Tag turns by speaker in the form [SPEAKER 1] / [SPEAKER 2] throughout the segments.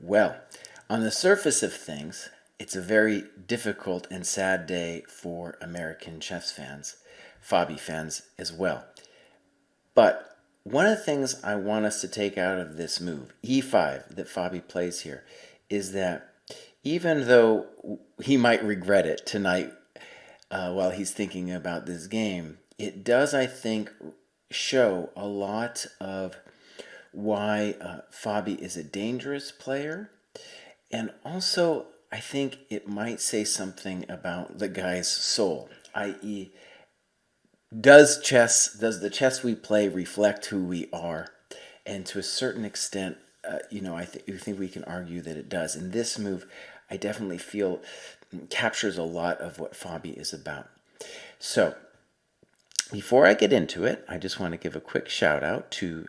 [SPEAKER 1] Well, on the surface of things, it's a very difficult and sad day for American chess fans, Fabi fans as well. But one of the things I want us to take out of this move, e5, that Fabi plays here, is that even though he might regret it tonight while he's thinking about this game, it does, I think, show a lot of why Fabi is a dangerous player. And also, I think it might say something about the guy's soul, i.e., does the chess we play reflect who we are? And to a certain extent, I think we can argue that it does. And this move, I definitely feel captures a lot of what Fabi is about. So, before I get into it, I just want to give a quick shout out to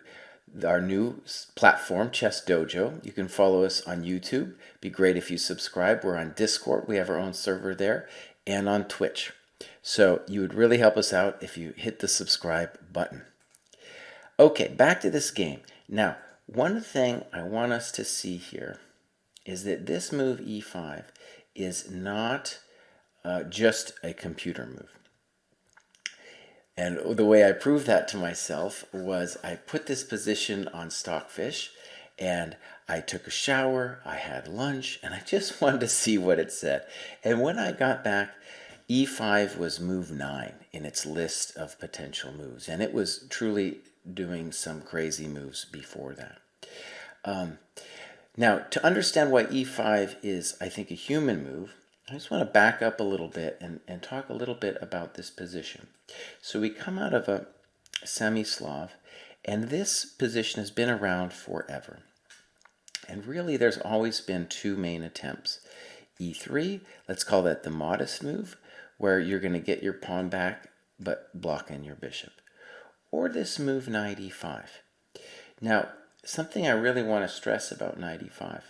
[SPEAKER 1] our new platform, ChessDojo. You can follow us on YouTube. Be great if you subscribe. We're on Discord. We have our own server there, and on Twitch. So you would really help us out if you hit the subscribe button. Okay, back to this game. Now, one thing I want us to see here is that this move e5 is not just a computer move. And the way I proved that to myself was I put this position on Stockfish, and I took a shower, I had lunch, and I just wanted to see what it said. And when I got back, e5 was move 9 in its list of potential moves, and it was truly doing some crazy moves before that. Now, to understand why e5 is, I think, a human move, I just want to back up a little bit and talk a little bit about this position. So we come out of a semi-Slav, and this position has been around forever. And really, there's always been two main attempts. e3, let's call that the modest move, where you're going to get your pawn back, but blocking your bishop. Or this move, knight e5. Now, something I really want to stress about knight e5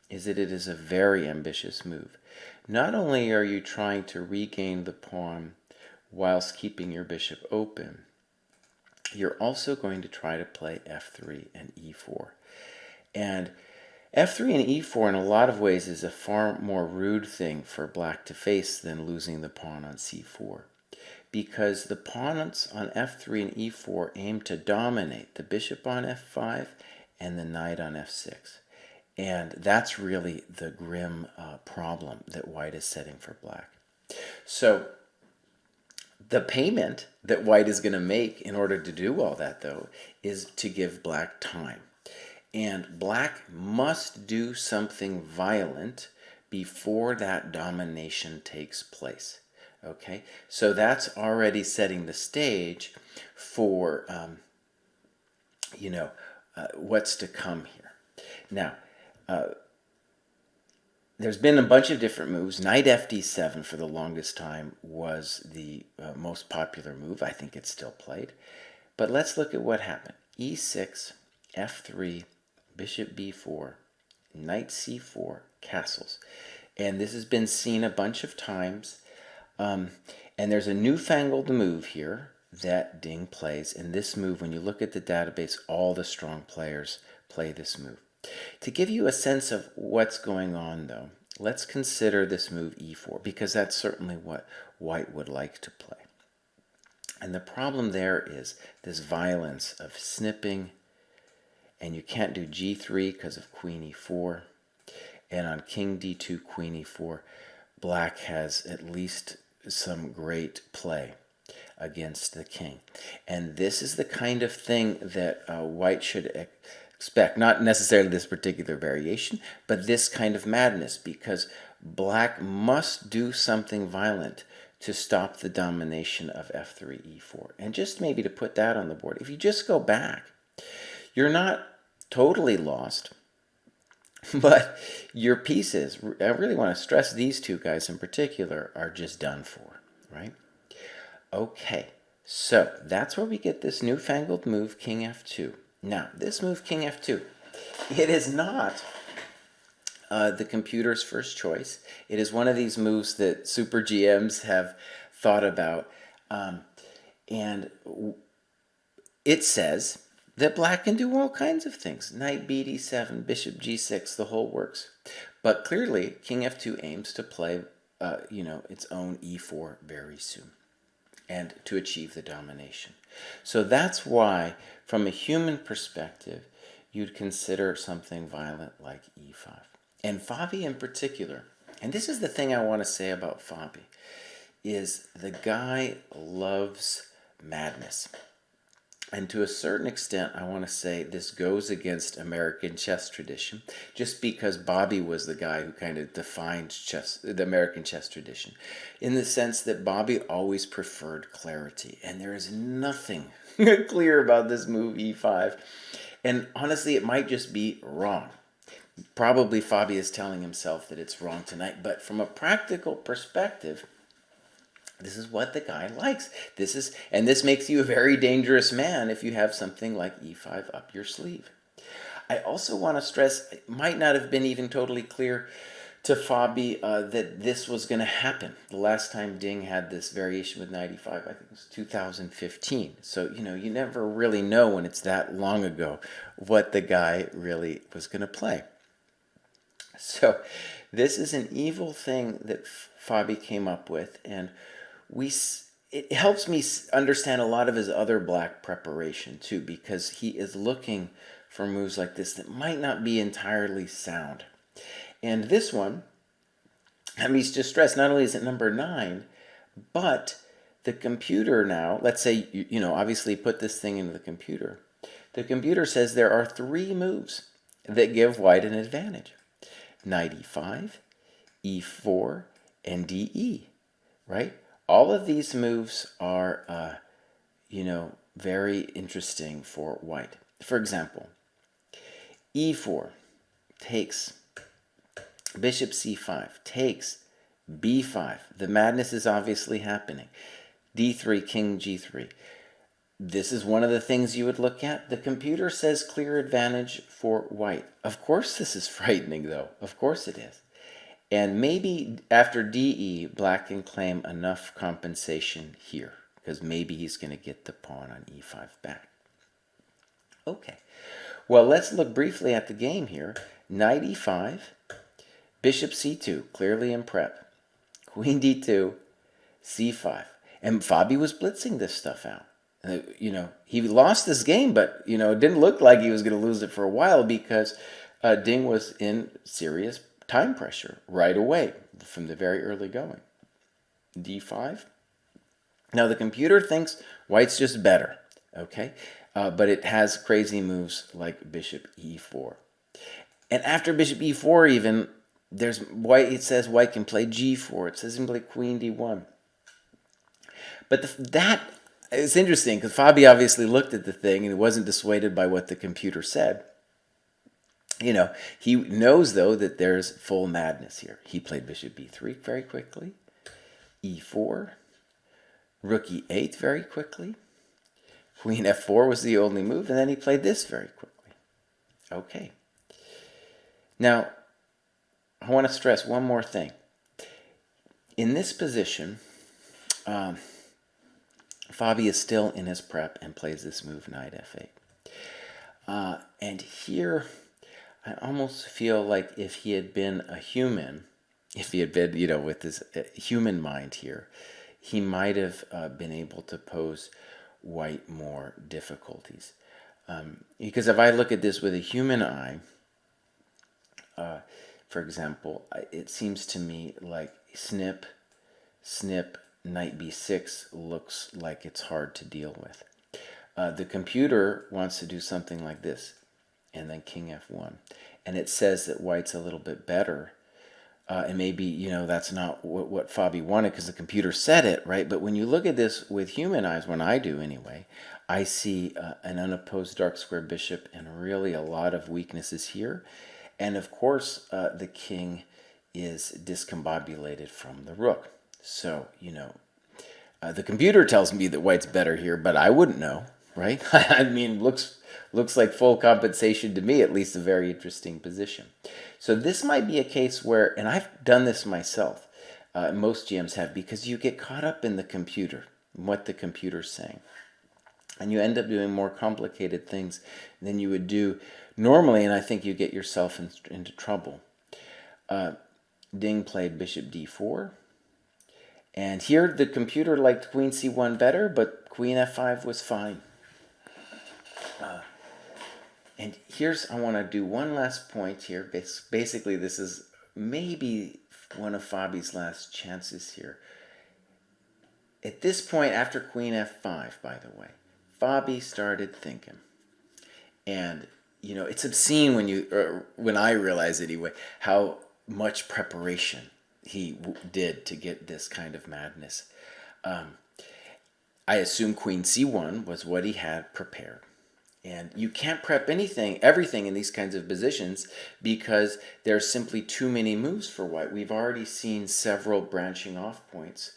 [SPEAKER 1] is that it is a very ambitious move. Not only are you trying to regain the pawn whilst keeping your bishop open, you're also going to try to play f3 and e4. And f3 and e4 in a lot of ways is a far more rude thing for black to face than losing the pawn on c4. Because the pawns on f3 and e4 aim to dominate the bishop on f5 and the knight on f6. And that's really the grim problem that white is setting for black. So the payment that white is going to make in order to do all that, though, is to give black time. And black must do something violent before that domination takes place. Okay, so that's already setting the stage for, what's to come here. Now, there's been a bunch of different moves. Knight fd7 for the longest time was the most popular move. I think it's still played. But let's look at what happened. e6, f3, bishop b4, knight c4, castles. And this has been seen a bunch of times. And there's a newfangled move here that Ding plays. And this move, when you look at the database, all the strong players play this move. To give you a sense of what's going on, though, let's consider this move e4, because that's certainly what white would like to play. And the problem there is this violence of snipping, and you can't do g3 because of queen e4. And on king d2, queen e4, black has at least some great play against the king. And this is the kind of thing that white should expect. Not necessarily this particular variation, but this kind of madness, because black must do something violent to stop the domination of f3, e4. And just maybe to put that on the board, if you just go back, you're not totally lost, but your pieces, I really want to stress these two guys in particular, are just done for, right? Okay, so that's where we get this newfangled move, king f2. Now, this move, king f2, it is not the computer's first choice. It is one of these moves that super GMs have thought about. And it says that black can do all kinds of things. Knight b7, bishop g6, the whole works. But clearly, king f2 aims to play, its own e4 very soon, and to achieve the domination. So that's why, from a human perspective, you'd consider something violent like e5. And Fabi in particular, and this is the thing I want to say about Fabi, is the guy loves madness. And to a certain extent, I want to say this goes against American chess tradition, just because Bobby was the guy who kind of defined chess, the American chess tradition, in the sense that Bobby always preferred clarity. And there is nothing clear about this move e5. And honestly, it might just be wrong. Probably Fabi is telling himself that it's wrong tonight, but from a practical perspective, this is what the guy likes. This makes you a very dangerous man if you have something like e5 up your sleeve. I also want to stress, it might not have been even totally clear to Fabi that this was going to happen. The last time Ding had this variation with knight e5, I think it was 2015. So, you never really know when it's that long ago what the guy really was going to play. So, this is an evil thing that Fabi came up with, and it helps me understand a lot of his other black preparation too, because he is looking for moves like this that might not be entirely sound. And this one, I mean, just stress, not only is it number 9, but the computer now, let's say, obviously put this thing into the computer. The computer says there are 3 moves that give white an advantage. Knight e5, e4, and de, right? All of these moves are, very interesting for white. For example, e4 takes, bishop c5 takes, b5. The madness is obviously happening. d3, king g3. This is one of the things you would look at. The computer says clear advantage for white. Of course this is frightening, though. Of course it is. And maybe after DE, black can claim enough compensation here, because maybe he's going to get the pawn on e5 back. Okay, well, let's look briefly at the game here. Knight e5, bishop c2, clearly in prep. Queen d2, c5. And Fabi was blitzing this stuff out. He lost this game, but, it didn't look like he was going to lose it for a while, because Ding was in serious time pressure right away from the very early going. d5. Now the computer thinks white's just better, okay? But it has crazy moves like bishop e4. And after bishop e4 even, there's white. It says white can play g4. It says he can play queen d1. But that is interesting, because Fabi obviously looked at the thing and he wasn't dissuaded by what the computer said. He knows, though, that there's full madness here. He played bishop b3 very quickly, e4, rook e8 very quickly, queen f4 was the only move, and then he played this very quickly. Okay. Now, I want to stress one more thing. In this position, Fabi is still in his prep and plays this move, knight f8. And here, I almost feel like if he had been a human, if he had been, with his human mind here, he might have been able to pose white more difficulties. Because if I look at this with a human eye, for example, it seems to me like snip, snip, knight b6 looks like it's hard to deal with. The computer wants to do something like this, and then king f1. And it says that white's a little bit better. And maybe, that's not what Fabi wanted, because the computer said it, right? But when you look at this with human eyes, when I do anyway, I see an unopposed dark square bishop and really a lot of weaknesses here. And of course, the king is discombobulated from the rook. So, the computer tells me that white's better here, but I wouldn't know, right? I mean, looks like full compensation to me, at least a very interesting position. So this might be a case where, and I've done this myself, most GMs have, because you get caught up in the computer, what the computer's saying. And you end up doing more complicated things than you would do normally, and I think you get yourself into trouble. Ding played bishop d4. And here the computer liked queen c1 better, but queen f5 was fine. And here's, I want to do one last point here. Basically, this is maybe one of Fabi's last chances here. At this point, after queen f5, by the way, Fabi started thinking. And, you know, it's obscene when I realize anyway, how much preparation he did to get this kind of madness. I assume queen c1 was what he had prepared. And you can't prep everything in these kinds of positions because there are simply too many moves for white. We've already seen several branching off points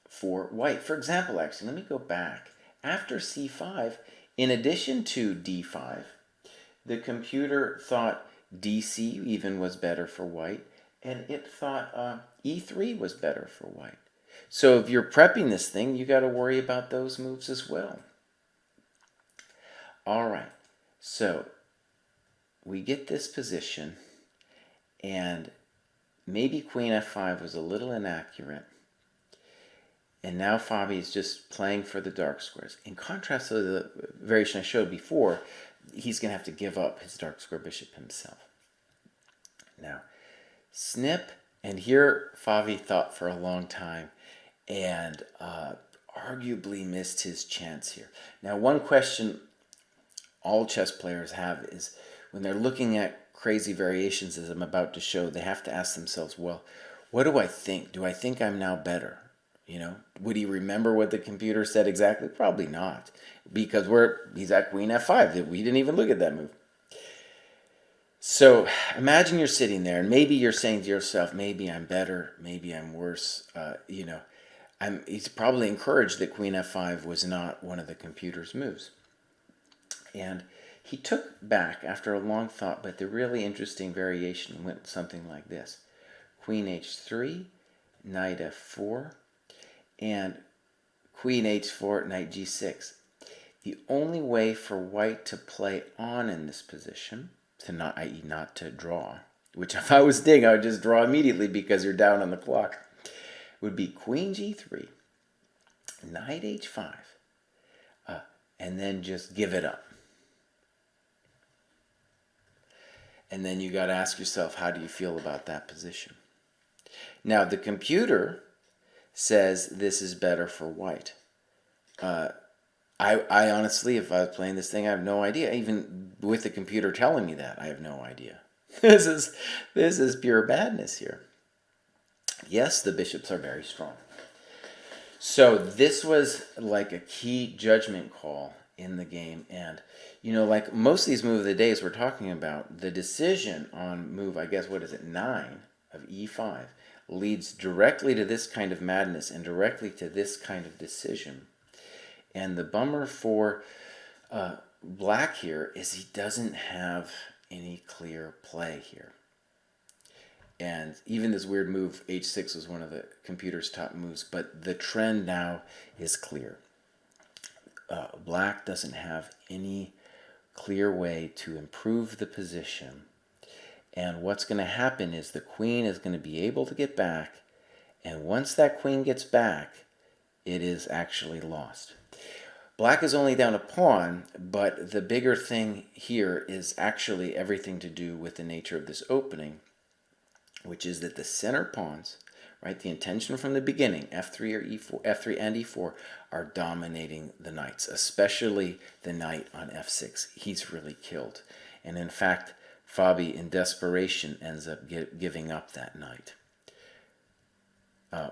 [SPEAKER 1] for white. For example, actually, let me go back. After c5, in addition to d5, the computer thought dc even was better for white, and it thought e3 was better for white. So if you're prepping this thing, you got to worry about those moves as well. All right, so we get this position, and maybe queen f5 was a little inaccurate. And now Fabi is just playing for the dark squares. In contrast to the variation I showed before, he's going to have to give up his dark square bishop himself. Now, snip, and here Fabi thought for a long time and arguably missed his chance here. Now, one question all chess players have is when they're looking at crazy variations as I'm about to show, they have to ask themselves, well, what do I think? Do I think I'm now better? You know, would he remember what the computer said exactly? Probably not, because he's at queen f5. We didn't even look at that move. So imagine you're sitting there, and maybe you're saying to yourself, maybe I'm better, maybe I'm worse. You know, he's probably encouraged that queen f5 was not one of the computer's moves. And he took back after a long thought, but the really interesting variation went something like this. Queen h3, knight f4, and queen h4, knight g6. The only way for white to play on in this position, i.e. not to draw, which if I was Ding, I would just draw immediately because you're down on the clock, would be queen g3, knight h5, and then just give it up. And then you got to ask yourself, how do you feel about that position? Now, the computer says this is better for white. I honestly, if I was playing this thing, I have no idea. Even with the computer telling me that, I have no idea. This is pure madness here. Yes, the bishops are very strong. So this was like a key judgment call in the game. And, you know, like most of these move of the days we're talking about, the decision on move, I guess, what is it, 9 of e5, leads directly to this kind of madness and directly to this kind of decision. And the bummer for black here is he doesn't have any clear play here. And even this weird move, h6, was one of the computer's top moves, but the trend now is clear. Black doesn't have any clear way to improve the position. And what's going to happen is the queen is going to be able to get back, and once that queen gets back, it is actually lost. Black is only down a pawn, but the bigger thing here is actually everything to do with the nature of this opening, which is that the center pawns, right, the intention from the beginning, f3 or e4, f3 and e4, are dominating the knights, especially the knight on f6. He's really killed. And in fact, Fabi, in desperation, ends up giving up that knight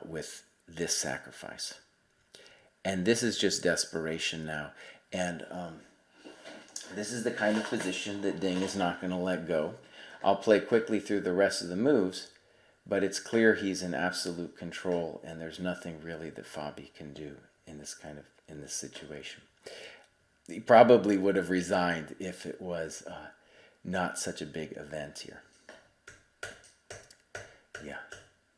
[SPEAKER 1] with this sacrifice. And this is just desperation now. And this is the kind of position that Ding is not going to let go. I'll play quickly through the rest of the moves, but it's clear he's in absolute control, and there's nothing really that Fabi can do in this situation. He probably would have resigned if it was not such a big event here. Yeah,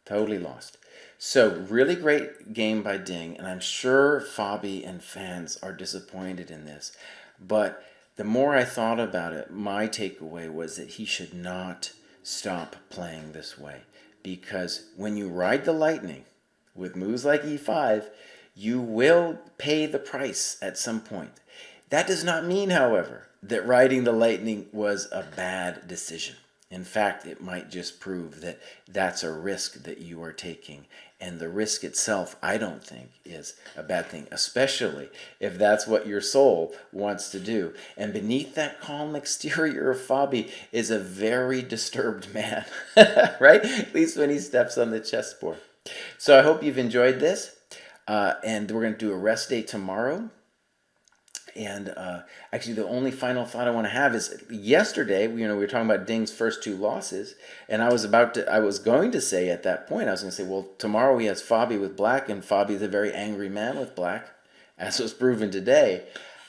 [SPEAKER 1] totally lost. So, really great game by Ding, and I'm sure Fabi and fans are disappointed in this. But the more I thought about it, my takeaway was that he should not stop playing this way. Because when you ride the lightning with moves like e5, you will pay the price at some point. That does not mean, however, that riding the lightning was a bad decision. In fact, it might just prove that that's a risk that you are taking. And the risk itself, I don't think, is a bad thing, especially if that's what your soul wants to do. And beneath that calm exterior of Fabi is a very disturbed man, right? At least when he steps on the chessboard. So I hope you've enjoyed this. And we're going to do a rest day tomorrow. And actually, the only final thought I want to have is yesterday, we were talking about Ding's first 2 losses, and I was going to say at that point, I was going to say, well, tomorrow he has Fabi with black, and Fabi is a very angry man with black, as was proven today.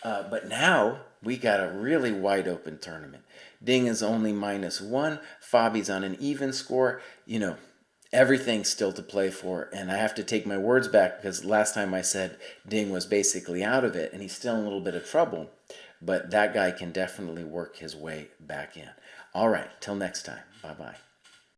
[SPEAKER 1] But now we got a really wide open tournament. Ding is only -1, Fabi's on an even score. Everything's still to play for, and I have to take my words back because last time I said Ding was basically out of it, and he's still in a little bit of trouble, but that guy can definitely work his way back in. All right, till next time. Bye-bye.